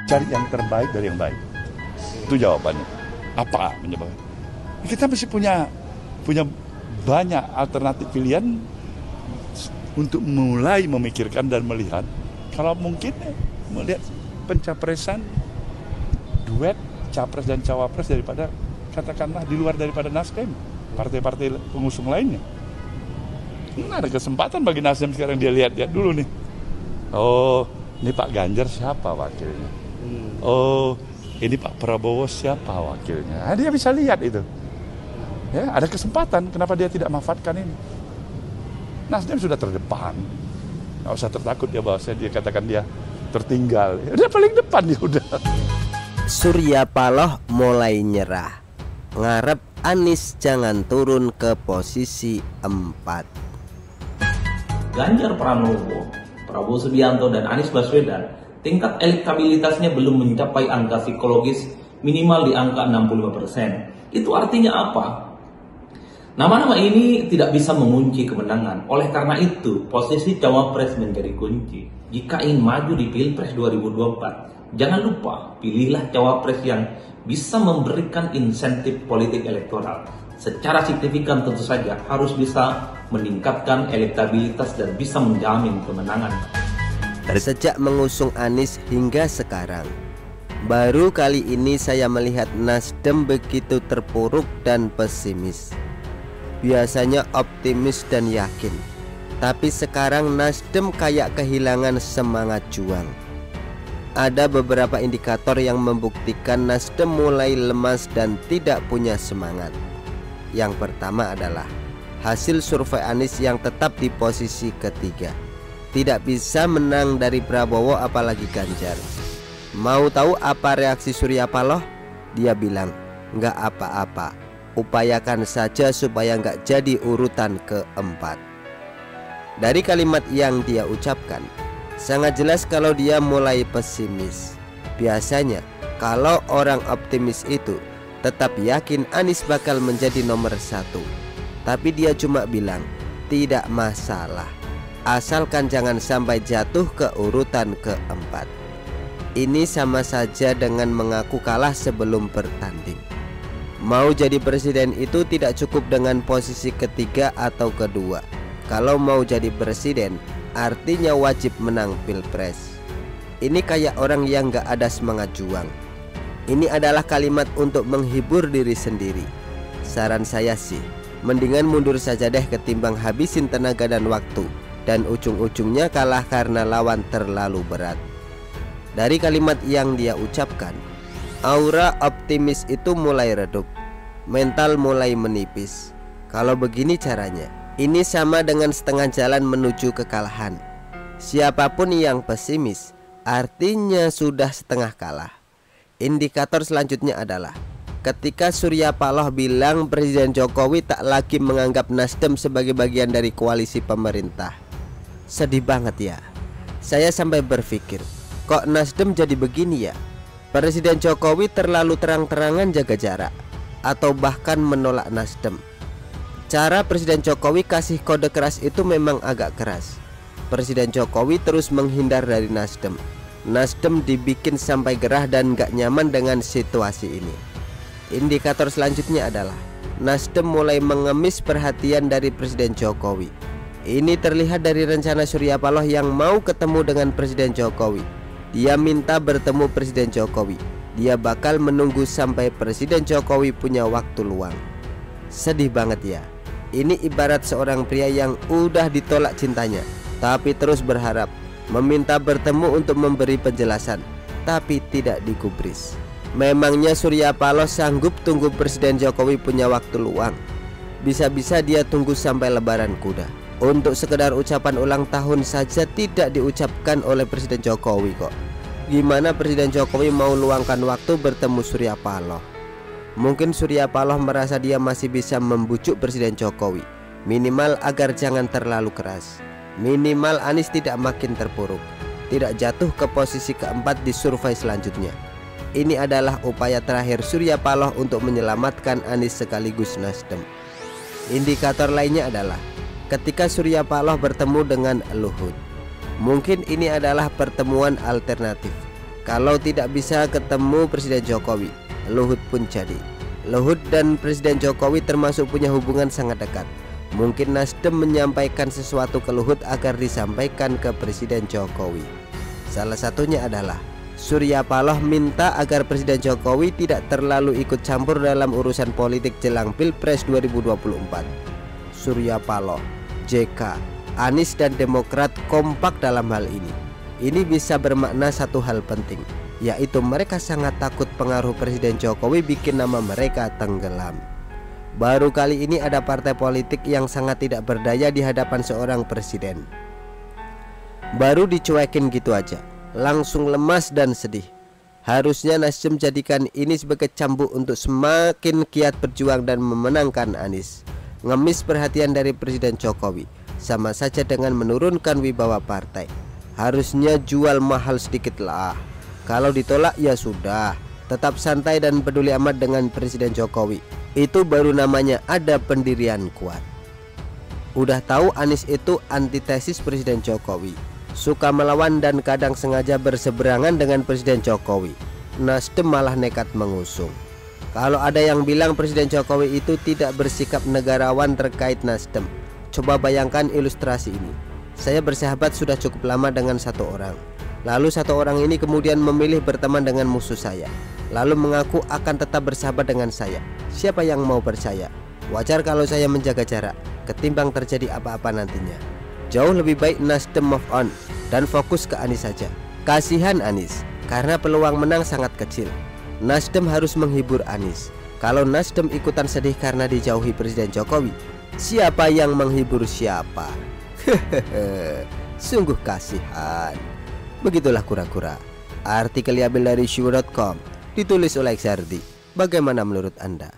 cari yang terbaik dari yang baik. Itu jawabannya. Apa menyebabkan? Kita masih punya banyak alternatif pilihan untuk mulai memikirkan dan melihat kalau mungkin melihat pencapresan duet capres dan cawapres daripada katakanlah di luar daripada Nasdem, partai-partai pengusung lainnya. Ada kesempatan bagi Nasdem sekarang, dia lihat dulu nih. Oh, ini Pak Ganjar siapa wakilnya? Oh, ini Pak Prabowo siapa wakilnya? Dia bisa lihat itu. Ya, ada kesempatan. Kenapa dia tidak memanfaatkan ini? Nasdem sudah terdepan. Nggak usah tertakut ya bahwa dia katakan dia tertinggal. Dia paling depan dia udah. Surya Paloh mulai nyerah. Ngarep Anies jangan turun ke posisi 4. Ganjar Pranowo, Prabowo Subianto, dan Anies Baswedan tingkat elektabilitasnya belum mencapai angka psikologis minimal di angka 65%. Itu artinya apa? Nama-nama ini tidak bisa mengunci kemenangan. Oleh karena itu, posisi cawapres menjadi kunci. Jika ingin maju di Pilpres 2024, jangan lupa pilihlah cawapres yang bisa memberikan insentif politik elektoral. Secara signifikan tentu saja harus bisa meningkatkan elektabilitas dan bisa menjamin kemenangan. Sejak mengusung Anies hingga sekarang, baru kali ini saya melihat Nasdem begitu terpuruk dan pesimis. Biasanya optimis dan yakin, tapi sekarang Nasdem kayak kehilangan semangat juang. Ada beberapa indikator yang membuktikan Nasdem mulai lemas dan tidak punya semangat. Yang pertama adalah hasil survei Anies yang tetap di posisi ketiga. Tidak bisa menang dari Prabowo apalagi Ganjar. Mau tahu apa reaksi Surya Paloh? Dia bilang, nggak apa-apa, upayakan saja supaya nggak jadi urutan keempat. Dari kalimat yang dia ucapkan, sangat jelas kalau dia mulai pesimis. Biasanya kalau orang optimis itu tetap yakin Anies bakal menjadi nomor 1. Tapi dia cuma bilang, tidak masalah, asalkan jangan sampai jatuh ke urutan keempat. Ini sama saja dengan mengaku kalah sebelum bertanding. Mau jadi presiden itu tidak cukup dengan posisi ketiga atau kedua. Kalau mau jadi presiden, artinya wajib menang Pilpres. Ini kayak orang yang gak ada semangat juang. Ini adalah kalimat untuk menghibur diri sendiri. Saran saya sih, mendingan mundur saja deh ketimbang habisin tenaga dan waktu, dan ujung-ujungnya kalah karena lawan terlalu berat. Dari kalimat yang dia ucapkan, aura optimis itu mulai redup, mental mulai menipis. Kalau begini caranya, ini sama dengan setengah jalan menuju kekalahan. Siapapun yang pesimis, artinya sudah setengah kalah. Indikator selanjutnya adalah ketika Surya Paloh bilang Presiden Jokowi tak lagi menganggap Nasdem sebagai bagian dari koalisi pemerintah. Sedih banget ya. Saya sampai berpikir, kok Nasdem jadi begini ya? Presiden Jokowi terlalu terang-terangan jaga jarak, atau bahkan menolak Nasdem. Cara Presiden Jokowi kasih kode keras itu memang agak keras. Presiden Jokowi terus menghindar dari Nasdem. Nasdem dibikin sampai gerah dan gak nyaman dengan situasi ini. Indikator selanjutnya adalah Nasdem mulai mengemis perhatian dari Presiden Jokowi. Ini terlihat dari rencana Surya Paloh yang mau ketemu dengan Presiden Jokowi. Dia minta bertemu Presiden Jokowi. Dia bakal menunggu sampai Presiden Jokowi punya waktu luang. Sedih banget ya. Ini ibarat seorang pria yang udah ditolak cintanya, tapi terus berharap, meminta bertemu untuk memberi penjelasan, tapi tidak digubris. Memangnya Surya Paloh sanggup tunggu Presiden Jokowi punya waktu luang? Bisa-bisa dia tunggu sampai lebaran kuda. Untuk sekedar ucapan ulang tahun saja tidak diucapkan oleh Presiden Jokowi kok. Gimana Presiden Jokowi mau luangkan waktu bertemu Surya Paloh? Mungkin Surya Paloh merasa dia masih bisa membujuk Presiden Jokowi, minimal agar jangan terlalu keras. Minimal Anies tidak makin terpuruk, tidak jatuh ke posisi keempat di survei selanjutnya. Ini adalah upaya terakhir Surya Paloh untuk menyelamatkan Anies sekaligus Nasdem. Indikator lainnya adalah ketika Surya Paloh bertemu dengan Luhut. Mungkin ini adalah pertemuan alternatif. Kalau tidak bisa ketemu Presiden Jokowi, Luhut pun jadi. Luhut dan Presiden Jokowi termasuk punya hubungan sangat dekat. Mungkin Nasdem menyampaikan sesuatu ke Luhut agar disampaikan ke Presiden Jokowi. Salah satunya adalah Surya Paloh minta agar Presiden Jokowi tidak terlalu ikut campur dalam urusan politik jelang Pilpres 2024. Surya Paloh, JK, Anies dan Demokrat kompak dalam hal ini. Ini bisa bermakna satu hal penting, yaitu mereka sangat takut pengaruh Presiden Jokowi bikin nama mereka tenggelam. Baru kali ini ada partai politik yang sangat tidak berdaya di hadapan seorang presiden. Baru dicuekin gitu aja, langsung lemas dan sedih. Harusnya Nasdem jadikan ini sebagai cambuk untuk semakin giat berjuang dan memenangkan Anies. Ngemis perhatian dari Presiden Jokowi sama saja dengan menurunkan wibawa partai. Harusnya jual mahal sedikit lah. Kalau ditolak ya sudah, tetap santai dan peduli amat dengan Presiden Jokowi. Itu baru namanya ada pendirian kuat. Udah tahu Anies itu antitesis Presiden Jokowi, suka melawan dan kadang sengaja berseberangan dengan Presiden Jokowi. Nasdem malah nekat mengusung. Kalau ada yang bilang Presiden Jokowi itu tidak bersikap negarawan terkait Nasdem, coba bayangkan ilustrasi ini. Saya bersahabat sudah cukup lama dengan satu orang. Lalu satu orang ini kemudian memilih berteman dengan musuh saya, lalu mengaku akan tetap bersahabat dengan saya. Siapa yang mau percaya? Wajar kalau saya menjaga jarak ketimbang terjadi apa-apa nantinya. Jauh lebih baik Nasdem move on dan fokus ke Anies saja. Kasihan Anies, karena peluang menang sangat kecil. Nasdem harus menghibur Anies. Kalau Nasdem ikutan sedih karena dijauhi Presiden Jokowi, siapa yang menghibur siapa? Sungguh kasihan. Begitulah kura-kura. Artikel diambil dari Syukur.com, ditulis oleh Xardi. Bagaimana menurut Anda?